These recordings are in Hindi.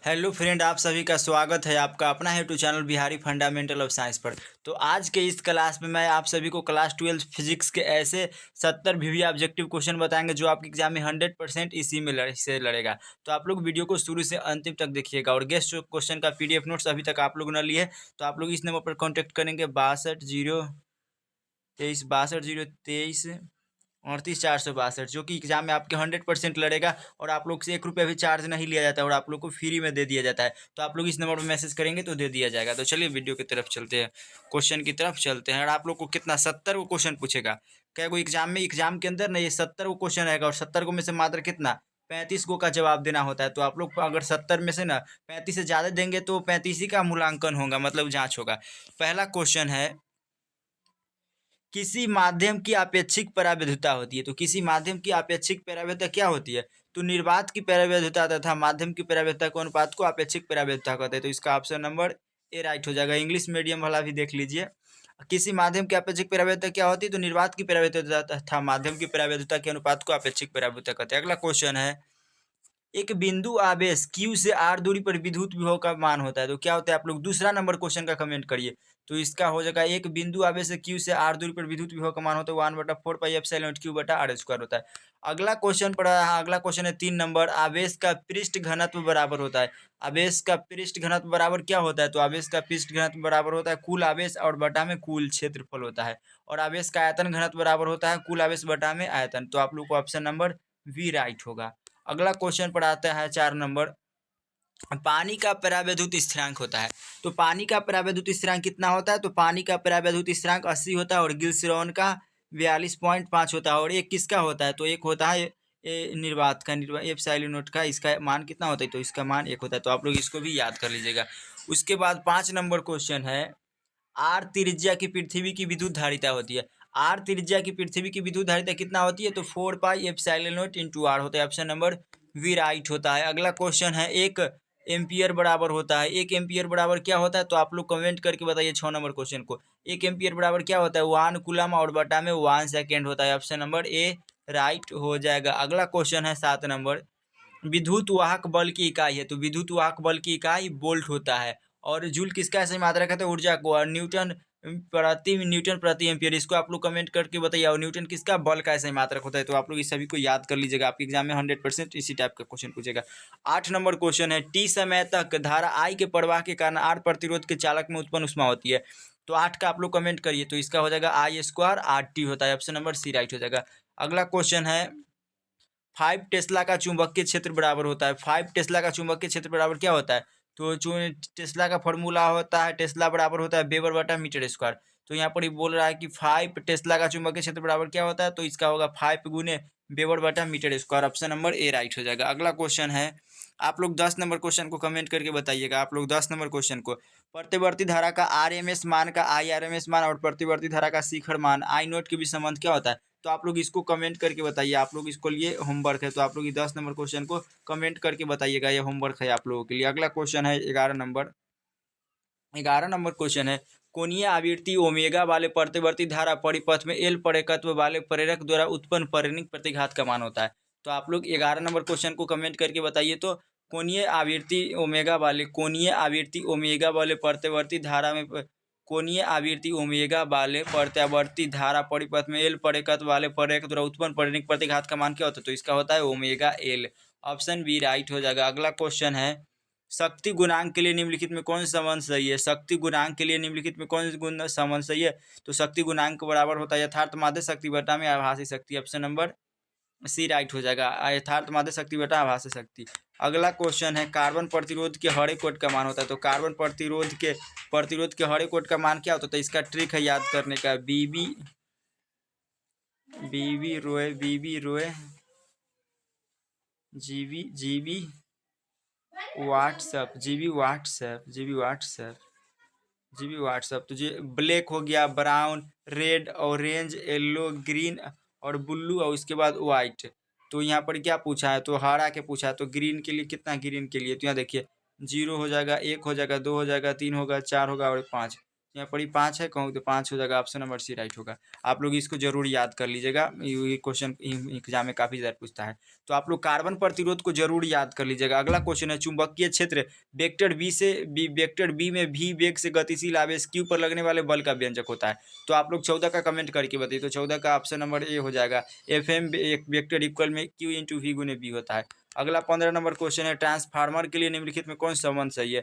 हेलो फ्रेंड, आप सभी का स्वागत है आपका अपना YouTube channel Bihari fundamental of science पर। तो आज के इस क्लास में मैं आप सभी को क्लास 12 फिजिक्स के ऐसे 70 वीवी ऑब्जेक्टिव क्वेश्चन बताएंगे जो आपके एग्जाम में 100% इसी में से लड़ेगा। तो आप लोग वीडियो को शुरू से अंतिम तक देखिएगा और गेस्ट क्वेश्चन का पीडीएफ नोट्स अभी तक आप लोग न लिए तो आप लोग इस नंबर पर कॉन्टेक्ट करेंगे 62 023 38 462 जो कि एग्जाम में आपके 100% लड़ेगा और आप लोग से 1 रुपया भी चार्ज नहीं लिया जाता है और आप लोग को फ्री में दे दिया जाता है। तो आप लोग इस नंबर पर मैसेज करेंगे तो दे दिया जाएगा। तो चलिए वीडियो की तरफ चलते हैं, क्वेश्चन की तरफ चलते हैं। और आप लोग को कितना 70 को क्वेश्चन पूछेगा क्या कोई एग्जाम के अंदर ना, ये 70 को क्वेश्चन रहेगा और 70 को में से मात्र कितना 35 को का जवाब देना होता है। तो आप लोग अगर 70 में से ना 35 से ज़्यादा देंगे तो 35 ही का मूल्यांकन होगा, मतलब जाँच होगा। पहला क्वेश्चन है, किसी माध्यम की आपेक्षिक परावैधुता होती है। तो किसी माध्यम की आपेक्षिक परावैधुता क्या होती है? तो निर्वात की परावैधुता तथा माध्यम की परावैधुता के अनुपात को आपेक्षिक परावैधुता कहते हैं। तो इसका ऑप्शन नंबर ए राइट हो जाएगा। इंग्लिश मीडियम वाला भी देख लीजिए। किसी माध्यम की आपेक्षिक परावैधुता क्या होती है? तो निर्वात की परावैधुता तथा माध्यम की परावैधुता के अनुपात को आपेक्षिक परावैधुता कहते हैं। अगला क्वेश्चन है, एक बिंदु आवेश Q से r दूरी पर विद्युत विभव का मान होता है। तो क्या होता है? आप लोग दूसरा नंबर क्वेश्चन का कमेंट करिए। तो इसका हो जाएगा, एक बिंदु आवेश से Q से r दूरी पर विद्युत विभव का मान होता है 1/4 पाई एप्सिलॉन Q बटा r स्क्वायर होता है। अगला क्वेश्चन पड़ा है, अगला क्वेश्चन है 3 नंबर, आवेश का पृष्ठ घनत्व बराबर होता है। आवेश का पृष्ठ घनत्व बराबर क्या होता है? तो आवेश का पृष्ठ घनत्व बराबर होता है कुल आवेश और बटा में कुल क्षेत्रफल होता है। और आवेश का आयतन घनत्व बराबर होता है कुल आवेश बटा में आयतन। तो आप लोग को ऑप्शन नंबर बी राइट होगा। अगला क्वेश्चन पर आता है 4 नंबर, पानी का परावैद्युत स्थिरांक होता है। तो पानी का परावैद्युत स्थिरांक कितना होता है? तो पानी का परावैद्युत स्थिरांक 80 होता है और गिल्सरॉन का 42.5 होता है। और एक किसका होता है? तो एक होता है निर्वात का, एप्सिलॉन नॉट का। इसका मान कितना होता है? तो इसका मान 1 होता है। तो आप लोग इसको भी याद कर लीजिएगा। उसके बाद 5 नंबर क्वेश्चन है, आर त्रिज्या की पृथ्वी की विद्युत धारिता होती है। आर त्रिज्या की पृथ्वी की विद्युत धारिता कितना होती है? तो 4 pi epsilon naught into r होता है। ऑप्शन नंबर वी राइट होता है। अगला क्वेश्चन है, एक एम्पियर बराबर होता है। एक एम्पियर बराबर क्या होता है? तो आप लोग कमेंट करके बताइए 6 नंबर क्वेश्चन को। एक एम्पियर बराबर क्या होता है? 1 कूलम और बटा में 1 सेकेंड होता है। ऑप्शन नंबर ए राइट हो जाएगा। अगला क्वेश्चन है 7 नंबर, विद्युत वाहक बल की इकाई है। तो विद्युत वाहक बल की इकाई वोल्ट होता है। और जूल किसका ऐसे मात्रा कहते हैं? ऊर्जा को। और न्यूटन प्रति एम्पियर। इसको आप लोग कमेंट करके बताइए। और न्यूटन किसका? बल का ऐसे मात्रक होता है। तो आप लोग इस सभी को याद कर लीजिएगा, आपके एग्जाम में 100% इसी टाइप का क्वेश्चन पूछेगा। 8 नंबर क्वेश्चन है, टी समय तक धारा आई के प्रवाह के कारण आर प्रतिरोध के चालक में उत्पन्न ऊष्मा होती है। तो 8 का आप लोग कमेंट करिए। तो इसका हो जाएगा आई स्क्वायर आर टी होता है। ऑप्शन नंबर सी राइट हो जाएगा। अगला क्वेश्चन है, 5 टेस्ला का चुंबकीय क्षेत्र बराबर होता है। 5 टेस्ला का चुंबकीय क्षेत्र बराबर क्या होता है? तो जो टेस्ला का फॉर्मूला होता है, टेस्ला बराबर होता है वेबर बटा मीटर स्क्वायर। तो यहाँ पर ही बोल रहा है कि 5 टेस्ला का चुंबकीय क्षेत्र बराबर क्या होता है? तो इसका होगा 5 गुने वेबर बटा metre square. Option number A right हो जाएगा। अगला क्वेश्चन है, आप लोग 10 नंबर क्वेश्चन को कमेंट करके बताइएगा। आप लोग 10 नंबर क्वेश्चन को, प्रतिवर्ती धारा का RMS मान का IRMS मान और प्रतिवर्ती धारा का शिखर मान आई नोट के बीच संबंध क्या होता है? तो आप लोग इसको कमेंट करके बताइए। आप लोग इसको लिए होमवर्क है। तो आप लोग ये 10 नंबर क्वेश्चन को कमेंट करके बताइएगा, ये होमवर्क है आप लोगों के लिए। अगला क्वेश्चन है 11 नंबर। 11 नंबर क्वेश्चन है, कोणीय आवृत्ति ओमेगा वाले प्रतिवर्ती धारा परिपथ में एल प्रेरकत्व वाले प्रेरक द्वारा उत्पन्न परिणिक प्रतिघात का मान होता है। तो आप लोग 11 नंबर क्वेश्चन को कमेंट करके बताइए। तो कोणीय आवृत्ति ओमेगा वाले प्रतिवर्ती धारा में कोणीय आवृत्ति ओमेगा वाले प्रत्यावर्ती धारा परिपथ में एल प्रेरकत्व वाले प्रेरक द्वारा उत्पन्न परिणिक प्रतिघात का मान क्या होता है? तो इसका होता है omega L. Option B right हो जाएगा। अगला क्वेश्चन है, शक्ति गुणांक के लिए निम्नलिखित में कौन सा संबंध सही है? शक्ति गुणांक के लिए निम्नलिखित में कौन सा संबंध सही है? तो शक्ति गुणांक बराबर होता है यथार्थ माध्य शक्ति बटा में आभासी शक्ति। ऑप्शन नंबर सी राइट हो जाएगा, यथार्थ माध्य शक्ति बटा आभासी शक्ति। अगला क्वेश्चन है, कार्बन प्रतिरोध के हरे कोट का मान होता है। तो कार्बन प्रतिरोध के हरे कोट का मान क्या होता है? तो इसका ट्रिक है याद करने का, बीबी रोए जीबी व्हाट्सएप। तो ये ब्लैक हो गया, brown, red, orange, yellow, green और ब्लू और उसके बाद वाइट। तो यहाँ पर क्या पूछा है? तो हरा के पूछा है। तो ग्रीन के लिए कितना? ग्रीन के लिए तो यहाँ देखिए 0 हो जाएगा, 1 हो जाएगा, 2 हो जाएगा, 3 होगा, 4 होगा और 5। यहाँ पड़ी 5 है, कहूँ तो 5 हो जाएगा, ऑप्शन नंबर सी राइट होगा। आप लोग इसको जरूर याद कर लीजिएगा, ये क्वेश्चन एग्जाम में काफ़ी ज़्यादा पूछता है। तो आप लोग कार्बन प्रतिरोध को जरूर याद कर लीजिएगा। अगला क्वेश्चन है चुंबकीय क्षेत्र वेक्टर बी में भी वेग से गतिशील आवेश क्यू पर लगने वाले बल का व्यंजक होता है। तो आप लोग 14 का कमेंट करके बताइए। तो 14 का ऑप्शन नंबर ए हो जाएगा। एफ एम वेक्टर इक्वल में क्यू इंटू वी गुने बी होता है। अगला 15 नंबर क्वेश्चन है ट्रांसफार्मर के लिए निम्नलिखित में कौन सा संबंध सही है।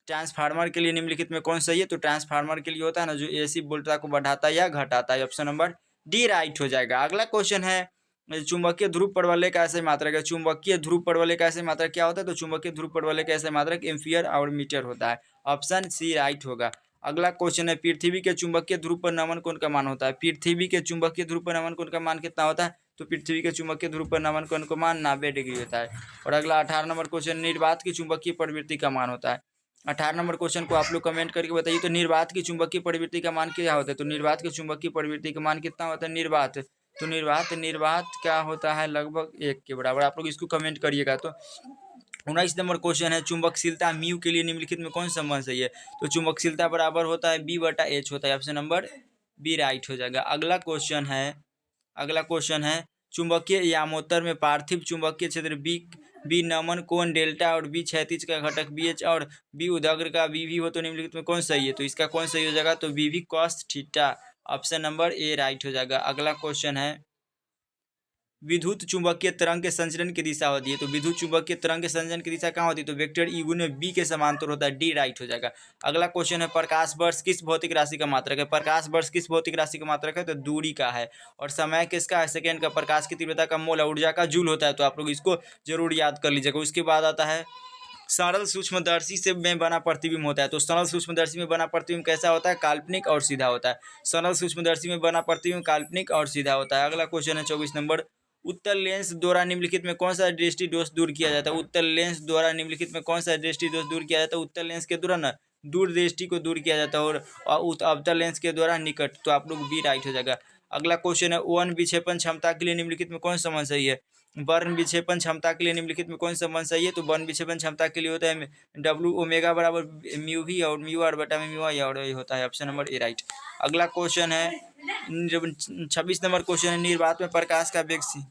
ट्रांसफार्मर के लिए निम्नलिखित में कौन सही है। तो ट्रांसफार्मर के लिए होता है ना जो एसी वोल्टता को बढ़ाता है या घटाता है, ऑप्शन नंबर डी राइट हो जाएगा। अगला क्वेश्चन है चुंबकीय ध्रुव प्रबल का ऐसे मात्रक है। चुंबकीय ध्रुव प्रबल का ऐसे मात्रक क्या होता है। तो चुंबकीय ध्रुव प्रबल का ऐसे मात्रक एम्पियर और मीटर होता है, ऑप्शन सी राइट होगा। अगला क्वेश्चन है पृथ्वी के चुंबकीय ध्रुव पर नमन कोण का मान होता है। पृथ्वी के चुंबकीय ध्रुव पर नमन कोण का मान कितना होता है। तो पृथ्वी के चुंबकीय ध्रुव पर नमन कोण का मान 90 डिग्री होता है। और अगला 18 नंबर क्वेश्चन निर्वात की चुंबकीय प्रवृत्ति का मान होता है। 18 नंबर क्वेश्चन को आप लोग कमेंट करके बताइए। तो निर्वात की चुंबकीय प्रवृत्ति का मान क्या होता है। तो निर्वात की चुंबकीय प्रवृत्ति का मान कितना होता है निर्वात। तो निर्वात क्या होता है लगभग 1 के बराबर। आप लोग इसको कमेंट करिएगा। तो 19 नंबर क्वेश्चन है चुंबकशीलता म्यू के लिए निम्नलिखित में कौन संबंध सही है। तो चुंबकशीलता बराबर होता है B/H होता है, ऑप्शन नंबर बी राइट हो जाएगा। अगला क्वेश्चन है चुंबकीय यामोत्तर में पार्थिव चुंबकीय क्षेत्र बी नमन कोण डेल्टा और बी क्षैतिज का घटक BH और बी उदग्र का BV हो तो निम्नलिखित में कौन सही है। तो इसका कौन सही हो जाएगा। तो BV cos theta, option number A right हो जाएगा। अगला क्वेश्चन है विद्युत चुंबकीय तरंग के संचरण की दिशा होती है। तो विद्युत चुंबकीय तरंग के संचरण की दिशा कहाँ होती है। तो वेक्टर ई गुने बी के समांतर होता है, डी राइट हो जाएगा। अगला क्वेश्चन है प्रकाश वर्ष किस भौतिक राशि का मात्रक है। प्रकाश वर्ष किस भौतिक राशि का मात्रक है। तो दूरी का है। और समय किसका है, सेकेंड का। प्रकाश की तीव्रता का मोल ऊर्जा का जूल होता है। तो आप लोग इसको जरूर याद कर लीजिएगा। उसके बाद आता है सरल सूक्ष्मदर्शी से में बना प्रतिबिंब होता है। तो सरल सूक्ष्मदर्शी में बना प्रतिबिंब कैसा होता है, काल्पनिक और सीधा होता है। सरल सूक्ष्मदर्शी में बना प्रतिबिंब काल्पनिक और सीधा होता है। अगला क्वेश्चन है 24 नंबर उत्तल लेंस द्वारा निम्नलिखित में कौन सा दृष्टि दोष दूर किया जाता है। उत्तल लेंस द्वारा निम्नलिखित में कौन सा दृष्टि दोष दूर किया जाता है। उत्तल लेंस के द्वारा ना दूर दृष्टि को दूर किया जाता है और अवतल लेंस के द्वारा निकट। तो आप लोग बी राइट हो जाएगा। अगला क्वेश्चन है वन विक्षेपण क्षमता के लिए निम्नलिखित में कौन सा संबंध सही है। वर्ण विक्षेपण क्षमता के लिए निम्नलिखित में कौन सा संबंध सही है। तो वर्ण विक्षेपण क्षमता के लिए होता है W ओमेगा बराबर म्यू वी और म्यू आर बटा में म्यू आई और ये होता है, ऑप्शन नंबर ए राइट। अगला क्वेश्चन है 26 नंबर क्वेश्चन है निर्वात में प्रकाश का वेग सी।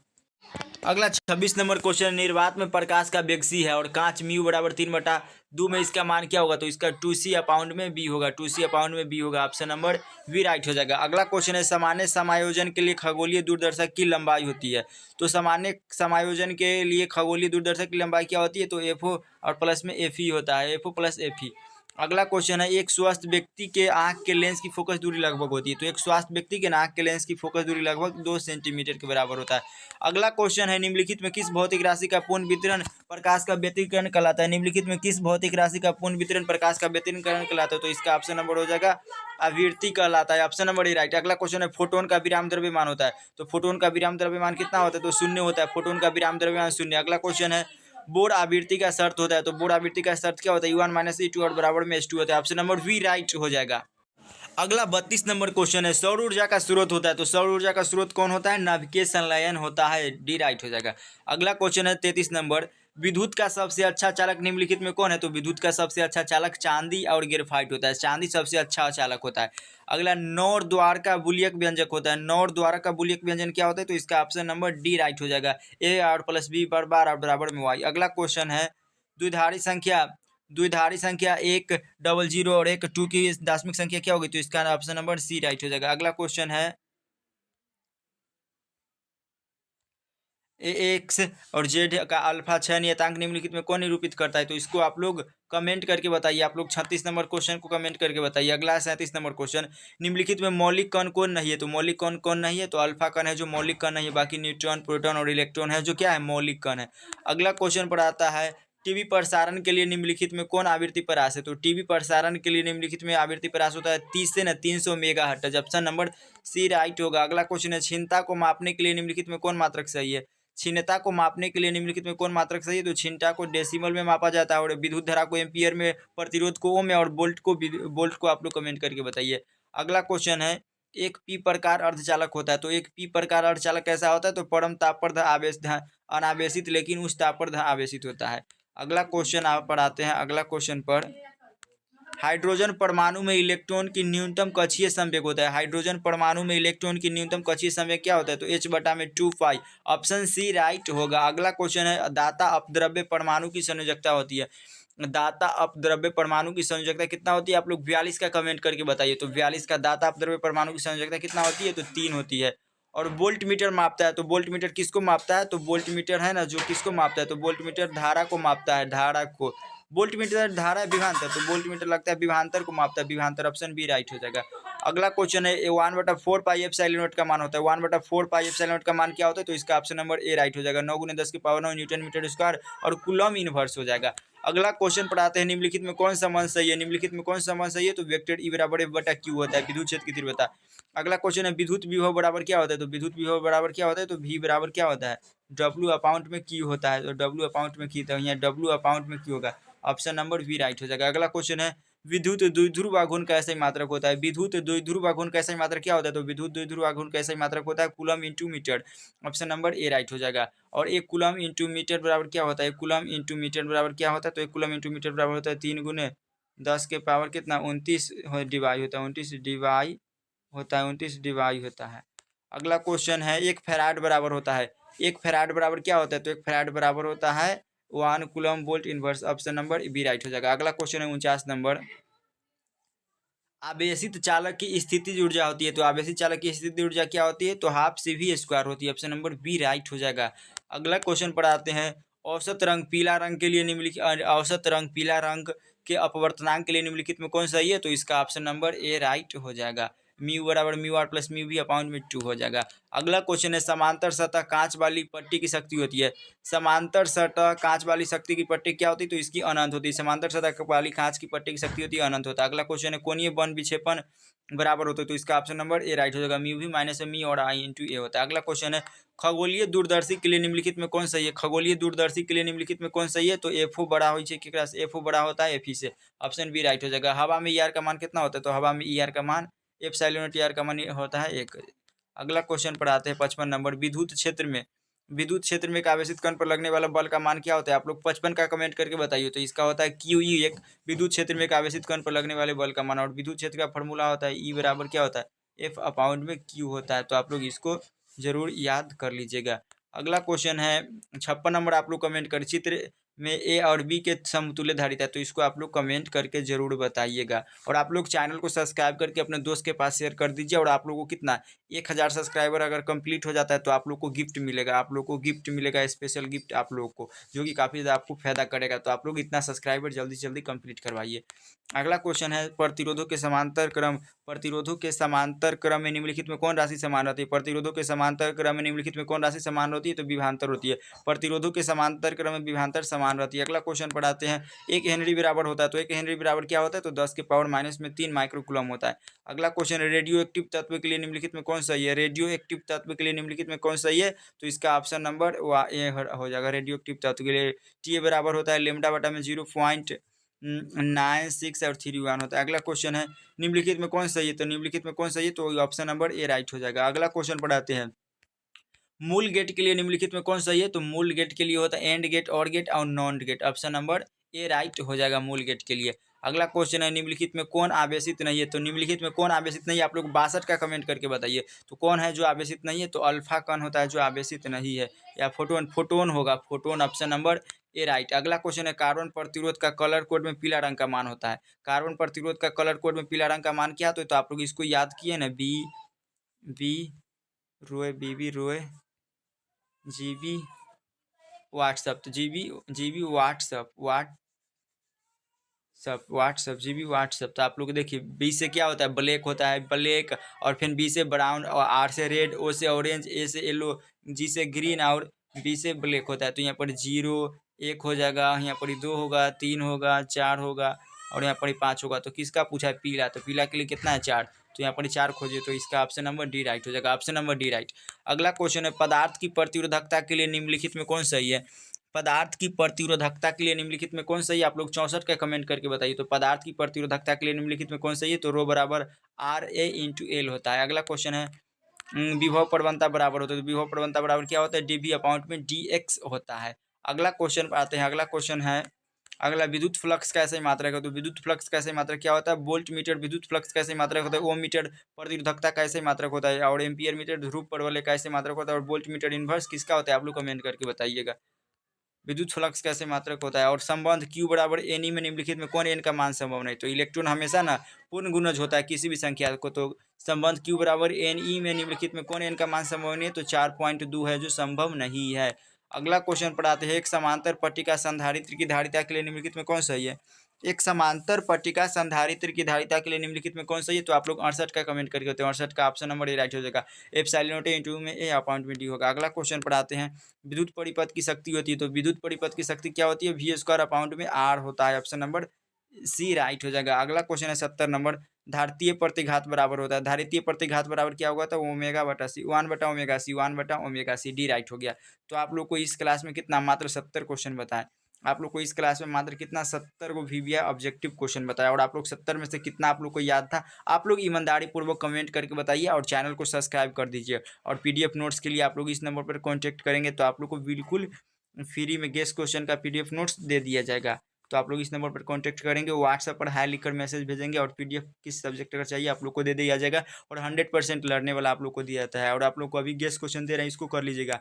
अगला 26 नंबर क्वेश्चन निर्वात में प्रकाश का वेग सी है और कांच म्यू बराबर 3/2 में इसका मान क्या होगा। तो इसका 2c अपाउंड में बी होगा, 2c अपाउंड में बी होगा, ऑप्शन नंबर बी राइट हो जाएगा। अगला क्वेश्चन है सामान्य समायोजन के लिए खगोलीय दूरदर्शक की लंबाई होती है। तो सामान्य समायोजन के लिए खगोलीय दूरदर्शक की लंबाई क्या होती है। तो FO और प्लस में FE होता है, FO प्लस FE। अगला क्वेश्चन है एक स्वस्थ व्यक्ति के आंख के लेंस की फोकस दूरी लगभग होती है। तो एक स्वस्थ व्यक्ति के आंख के लेंस की फोकस दूरी लगभग 2 सेंटीमीटर के बराबर होता है। अगला क्वेश्चन है निम्नलिखित में किस भौतिक राशि का पूर्ण वितरण प्रकाश का व्यतिकरण कहलाता है। निम्नलिखित में किस भौतिक राशि का पूर्ण वितरण प्रकाश का व्यतिकरण कहलाता है। तो इसका ऑप्शन नंबर हो जाएगा आवृत्ति कहलाता है, ऑप्शन नंबर ए राइट। अगला क्वेश्चन है फोटोन का विराम द्रव्यमान होता है। तो फोटोन का विराम द्रव्यमान कितना होता है। तो 0 होता है। फोटोन का विराम द्रव्यमान 0। अगला क्वेश्चन है बोर आवृत्ति का शर्त होता है। तो बोर आवृत्ति का शर्त क्या होता है, U1 - E2 और बराबर में H2 होता है, ऑप्शन नंबर वी राइट हो जाएगा। अगला 32 नंबर क्वेश्चन है सौर ऊर्जा का स्रोत होता है। तो सौर ऊर्जा का स्रोत कौन होता है, नाभिकीय संलयन होता है, डी राइट हो जाएगा। अगला क्वेश्चन है 33 नंबर विद्युत का सबसे अच्छा चालक निम्नलिखित में कौन है। तो विद्युत का सबसे अच्छा चालक चांदी और ग्रेफाइट होता है, चांदी सबसे अच्छा चालक होता है। अगला नौर द्वार का बुलियक व्यंजक होता है। नौर द्वार का बुलियक व्यंजन क्या होता है। तो इसका ऑप्शन नंबर डी राइट हो जाएगा, A और प्लस B पर बार और बराबर में Y। अगला क्वेश्चन है द्विधारी संख्या 1 00 और 1 2 की दार्शनिक संख्या क्या होगी। तो इसका ऑप्शन नंबर सी राइट हो जाएगा। अगला क्वेश्चन है एक्स और जेड का अल्फा 6 नियतांक निम्नलिखित में कौन निरूपित करता है। तो इसको आप लोग कमेंट करके बताइए। आप लोग 36 नंबर क्वेश्चन को कमेंट करके बताइए। अगला 37 नंबर क्वेश्चन निम्नलिखित में मौलिक कण कौन नहीं है। तो मौलिक कण कौन नहीं है। तो अल्फा कण है जो मौलिक कण नहीं है, बाकी न्यूट्रॉन प्रोटॉन और इलेक्ट्रॉन है जो क्या है, मौलिक कण है। अगला क्वेश्चन पर आता है टीवी प्रसारण के लिए निम्नलिखित में कौन आवृत्ति परास है। तो टीवी प्रसारण के लिए निम्नलिखित में आवृत्ति परास होता है 30 से 300 megahertz, option number C right होगा। अगला क्वेश्चन है क्षीणता को मापने के लिए निम्नलिखित में कौन मात्रक सही है। क्षीणता को मापने के लिए निम्नलिखित में कौन मात्रक सही है। तो क्षीणता को डेसिमल में मापा जाता है और विद्युत धारा को एम्पियर में, प्रतिरोध को ओम में और बोल्ट को आप लोग कमेंट करके बताइए। अगला क्वेश्चन है एक पी प्रकार अर्धचालक होता है। तो एक पी प्रकार अर्धचालक कैसा होता है। तो परम ताप पर आवेश अनावेशित लेकिन उच्च ताप पर आवेशित होता है। अगला क्वेश्चन आप पर आते हैं। अगला क्वेश्चन पर हाइड्रोजन परमाणु में इलेक्ट्रॉन की न्यूनतम कक्षीय संवेग होता है। हाइड्रोजन परमाणु में इलेक्ट्रॉन की न्यूनतम कक्षीय संवेग क्या होता है? तो H/2 पाई। ऑप्शन सी राइट होगा। अगला क्वेश्चन है, दाता अपद्रव्य परमाणु की संयोजकता होती है। दाता अपद्रव्य परमाणु की संयोजकता कितना होती है? आप लोग 42 का कमेंट करके बताइए। तो 42 का दाता अपद्रव्य परमाणु की संयोजकता कितना होती है? तो 3 होती है। और वोल्ट मीटर मापता है, तो वोल्ट मीटर किसको मापता है? तो वोल्ट मीटर है ना जो किसको मापता है? तो वोल्ट मीटर धारा को मापता है, धारा को। वोल्ट मीटर धारा है विभवांतर, तो वोल्ट मीटर लगता है विभवांतर को मापता है, विभवांतर। ऑप्शन बी राइट हो जाएगा। अगला क्वेश्चन है, 1/4 पाई एप्सिलॉन नॉट का मान होता है। 1/4 पाई एप्सिलॉन नॉट का मान क्या होता है? तो इसका ऑप्शन नंबर ए राइट हो जाएगा। 9 × 10⁻⁹ न्यूटन मीटर स्क्वायर और कूलम इनवर्स हो जाएगा। अगला क्वेश्चन पढ़ाते हैं, निम्नलिखित में कौन संबंध सही है? निम्नलिखित में कौन संबंध सही है? तो वेक्टर ई बराबर एफ बटा क्यू होता है, विद्युत क्षेत्र की तीव्रता। अगला क्वेश्चन है, विद्युत विभव बराबर क्या होता है? तो विद्युत विभव बराबर क्या होता है? तो वी बराबर क्या होता है? डब्ल्यू अपाउंट में क्यू होता है। तो डब्ल्यू अपाउंट में क्यू, तो यहाँ डब्ल्यू अपाउंट में क्यू होगा। ऑप्शन नंबर बी राइट हो जाएगा। अगला क्वेश्चन है, विद्युत द्विध्रुव आघूर्ण का ऐसा ही मात्रक होता है। विद्युत द्विध्रुव आघूर्ण का ऐसा ही मात्रक क्या होता है? तो विद्युत द्विध्रुव आघूर्ण का ऐसा ही मात्रक होता है coulomb into metre. Option number A right हो जाएगा। और एक कूलम इंटू मीटर बराबर क्या होता है? एक कूलम इंटू मीटर बराबर क्या होता है? तो एक कूलम इंटू मीटर बराबर होता है 3 × 10 के पावर कितना? 29 डिवाई होता है, 29 डिवाई होता है, 29 डिवाई होता है। अगला क्वेश्चन है, एक फैराड बराबर होता है। एक फैराड बराबर क्या होता है? तो एक फैराड बराबर होता है 1 coulomb volt inverse. Option number B right हो जाएगा। अगला क्वेश्चन है 49 नंबर, आवेशित चालक की स्थितिज ऊर्जा होती है। तो आवेशित चालक की स्थितिज ऊर्जा क्या होती है? तो हाफ CV² होती है। ऑप्शन नंबर बी राइट हो जाएगा। अगला क्वेश्चन पढ़ाते हैं, औसत रंग पीला रंग के लिए निम्नलिखित औसत रंग पीला रंग के अपवर्तनांक के लिए निम्नलिखित में कौन सही है? तो इसका ऑप्शन नंबर ए राइट हो जाएगा। म्यू बराबर mu r plus mu v upon में 2 हो जाएगा। अगला क्वेश्चन है, समांतर सतह कांच वाली पट्टी की शक्ति होती है। समांतर सतह कांच वाली शक्ति की पट्टी क्या होती है? तो इसकी अनंत होती है। समांतर सतह वाली कांच की पट्टी की शक्ति होती है अनंत होता है। अगला क्वेश्चन है, कोणीय बल विक्षेपण बराबर होता है। तो इसका ऑप्शन नंबर ए राइट हो जाएगा। म्यू भी माइनस मी और आई इंटू ए होता है। अगला क्वेश्चन है, खगोलीय दूरदर्शी के लिए निम्नलिखित में कौन सही है? खगोलीय दूरदर्शी के लिए निम्नलिखित में कौन सही है? तो एफओ बड़ा हो केकरा से? एफओ बड़ा होता है एफई से। ऑप्शन बी राइट हो जाएगा। हवा में ईआर का मान कितना होता है? तो हवा में ईआर का मान एप्सिलॉन टीआर का मान होता है 1। अगला क्वेश्चन पढ़ाते हैं 55 नंबर, विद्युत क्षेत्र में एक आवेशित कण पर लगने वाला बल का मान क्या होता है? आप लोग 55 का कमेंट करके बताइए। तो इसका होता है QE, एक विद्युत क्षेत्र में एक आवेशित कण पर लगने वाले बल का मान। और विद्युत क्षेत्र का फॉर्मूला होता है E बराबर क्या होता है? F अपाउंड में Q होता है। तो आप लोग इसको जरूर याद कर लीजिएगा। अगला क्वेश्चन है 56 नंबर, आप लोग कमेंट कर, चित्र में ए और बी के समतुल्य धारिता है। तो इसको आप लोग कमेंट करके जरूर बताइएगा। और आप लोग चैनल को सब्सक्राइब करके अपने दोस्त के पास शेयर कर दीजिए। और आप लोगों को कितना 1000 सब्सक्राइबर अगर कंप्लीट हो जाता है तो आप लोग को गिफ्ट मिलेगा। आप लोग को गिफ्ट मिलेगा, स्पेशल गिफ्ट आप लोग को, जो कि काफ़ी ज़्यादा आपको फायदा करेगा। तो आप लोग इतना सब्सक्राइबर जल्दी से जल्दी कंप्लीट करवाइए। अगला क्वेश्चन है, प्रतिरोधों के समांतर क्रम में निम्नलिखित में कौन राशि समान रहती है? प्रतिरोधों के समांतर क्रम में निम्नलिखित में कौन राशि समान होती है? तो विभवांतर होती है। प्रतिरोधों के समांतर क्रम में विभवांतर समान रहती है। अगला क्वेश्चन पढ़ाते हैं, 1 हेनरी बराबर होता है। तो 1 हेनरी बराबर क्या होता है? तो 10 के पावर माइनस में 3 माइक्रोकूलम होता है। अगला क्वेश्चन है, रेडियो एक्टिव तत्व के लिए निम्नलिखित में कौन सही है? रेडियो एक्टिव तत्व के लिए निम्नलिखित में कौन सही है? तो इसका ऑप्शन नंबर ए हो जाएगा। रेडियो एक्टिव तत्व के लिए टी बराबर होता है लेमडा बटा में 0.96 और 3 होता है। अगला क्वेश्चन है, निम्नलिखित में कौन सही है? तो निम्नलिखित में कौन सही है? तो ऑप्शन नंबर ए राइट हो जाएगा। अगला क्वेश्चन पढ़ाते हैं, मूल गेट के लिए निम्नलिखित में कौन सही है? तो मूल गेट के लिए होता है एंड गेट, और गेट और non gate. Option number A right हो जाएगा मूल गेट के लिए। अगला क्वेश्चन है, निम्नलिखित में कौन आवेशित नहीं है? तो निम्नलिखित में कौन आवेशित नहीं है? आप लोग 62 का कमेंट करके बताइए। तो कौन है जो आवेशित नहीं है? तो अल्फा कण होता है जो आवेशित नहीं है, या फोटोन होगा, photon. Option number A right. अगला क्वेश्चन है, कार्बन प्रतिरोध का कलर कोड में पीला रंग का मान होता है। कार्बन प्रतिरोध का कलर कोड में पीला रंग का मान क्या होता है? तो आप लोग इसको याद किए ना, बी रोए बीबी रोए जीबी व्हाट्सअप। तो जीबी व्हाट्सअप जीबी व्हाट्सअप। तो आप लोग देखिए, बी से क्या होता है? ब्लैक होता है, ब्लैक। और फिर बी से ब्राउन, और आर से रेड, ओ से ऑरेंज, ए से येलो, जी से ग्रीन, और बी से ब्लैक होता है। तो यहाँ पर 0 1 हो जाएगा, यहाँ पर 2 होगा, 3 होगा, 4 होगा, और यहाँ पर 5 होगा। तो किसका पूछा है? पीला। तो पीला के लिए कितना है? 4। तो यहाँ पर 4 खोजे, तो इसका ऑप्शन नंबर डी राइट हो जाएगा। Option number D right. अगला क्वेश्चन है, पदार्थ की प्रतिरोधकता के लिए निम्नलिखित में कौन सही है? पदार्थ की प्रतिरोधकता के लिए निम्नलिखित में कौन सही है? आप लोग 64 का कमेंट करके बताइए। तो पदार्थ की प्रतिरोधकता के लिए निम्नलिखित में कौन सही है? तो रो बराबर RA इंटू एल होता है। अगला क्वेश्चन है, विभव प्रवणता बराबर होता है। तो विभव प्रवणता बराबर क्या होता है? DV अपाउंट में DX होता है। अगला क्वेश्चन पर आते हैं। अगला क्वेश्चन है, अगला विद्युत फ्लक्स का ऐसे मात्रक है, तो विद्युत फ्लक्स का ऐसे मात्रक क्या होता है, वोल्ट मीटर विद्युत फ्लक्स का ऐसे मात्रक होता है, ओम मीटर प्रतिरोधकता का ऐसे मात्रक होता है, और एम्पियर मीटर ध्रुव परवलय का ऐसे मात्रक होता है, और वोल्ट मीटर इनवर्स किसका होता है, आप लोग कमेंट करके बताइएगा। विद्युत फ्लक्स कैसे मात्रक होता है, और संबंध Q बराबर NE में निम्नलिखित में कौन n का मान संभव नहीं, तो इलेक्ट्रॉन हमेशा ना पूर्ण गुणज होता है किसी भी संख्या को, तो संबंध Q बराबर NE में निम्नलिखित में कौन n का मान संभव नहीं है, तो 4.2 है जो संभव नहीं है। अगला क्वेश्चन पढ़ाते हैं, एक समांतर पट्टिका संधारित्र की धारिता के लिए निम्नलिखित में कौन सही है, एक समांतर पट्टिका संधारित्र की धारिता के लिए निम्नलिखित में कौन सही है, तो आप लोग 68 का कमेंट करके होते हैं, 68 का ऑप्शन नंबर ए राइट हो जाएगा। एप्सिलॉन नॉट इंटू में ए अपॉन में डी होगा। अगला क्वेश्चन पढ़ाते हैं, विद्युत परिपथ की शक्ति होती है, तो विद्युत परिपथ की शक्ति क्या होती है, वी स्क्वायर अपॉन में आर होता है, ऑप्शन नंबर सी राइट हो जाएगा। अगला क्वेश्चन है 70 नंबर, धारितीय प्रतिघात बराबर होता है, धारितीय प्रतिघात बराबर क्या होगा, तो ओमेगा बटा सी, 1/ओमेगा सी, 1/ओमेगा सी, डी राइट हो गया। तो आप लोग को इस क्लास में कितना, मात्र 70 क्वेश्चन बताएं, आप लोग को इस क्लास में मात्र कितना, 70 को VBA ऑब्जेक्टिव क्वेश्चन बताया, और आप लोग 70 में से कितना आप लोग को याद था, आप लोग ईमानदारी पूर्वक कमेंट करके बताइए, और चैनल को सब्सक्राइब कर दीजिए। और PDF नोट्स के लिए आप लोग इस नंबर पर कॉन्टैक्ट करेंगे तो आप लोग को बिल्कुल फ्री में गेस्ट क्वेश्चन का PDF नोट्स दे दिया जाएगा। तो आप लोग इस नंबर पर कॉन्टैक्ट करेंगे, व्हाट्सएप पर हाई लिखकर मैसेज भेजेंगे, और PDF किस सब्जेक्ट का चाहिए आप लोग को दे दिया जाएगा, और 100% लड़ने वाला आप लोग को दिया जाता है। और आप लोग को अभी गेस्ट क्वेश्चन दे रहे हैं, इसको कर लीजिएगा।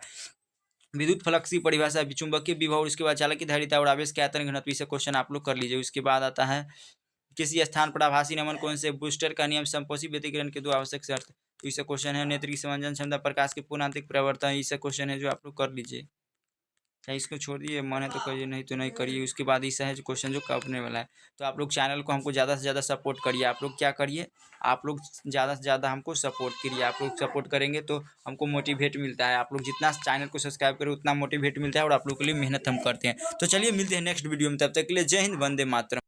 विद्युत फ्लक्स की परिभाषा, चुंबकीय विभव, उसके बाद चालक की धारिता और आवेश के आयतन घनत्व, इसे क्वेश्चन आप लोग कर लीजिए। उसके बाद आता है, किसी स्थान पर आभासी नमन कोण से बूस्टर का नियम, संपोषी व्यतिकरण के दो आवश्यक शर्त, तो इसे क्वेश्चन है। नेत्र की समंजन क्षमता, प्रकाश के पूर्ण आंतरिक परावर्तन, इसे क्वेश्चन है जो आप लोग कर लीजिए। या इसको छोड़ दिए, मन है तो करिए, नहीं तो नहीं करिए। उसके बाद इस है जो क्वेश्चन जो करने वाला है, तो आप लोग चैनल को हमको ज़्यादा से ज़्यादा सपोर्ट करिए। आप लोग क्या करिए, आप लोग ज़्यादा से ज़्यादा हमको सपोर्ट करिए। आप लोग सपोर्ट करेंगे तो हमको मोटिवेट मिलता है, आप लोग जितना चैनल को सब्सक्राइब करें उतना मोटिवेट मिलता है, और आप लोग के लिए मेहनत हम करते हैं। तो चलिए मिलते हैं नेक्स्ट वीडियो में, तब तक के लिए जय हिंद, वंदे मातरम।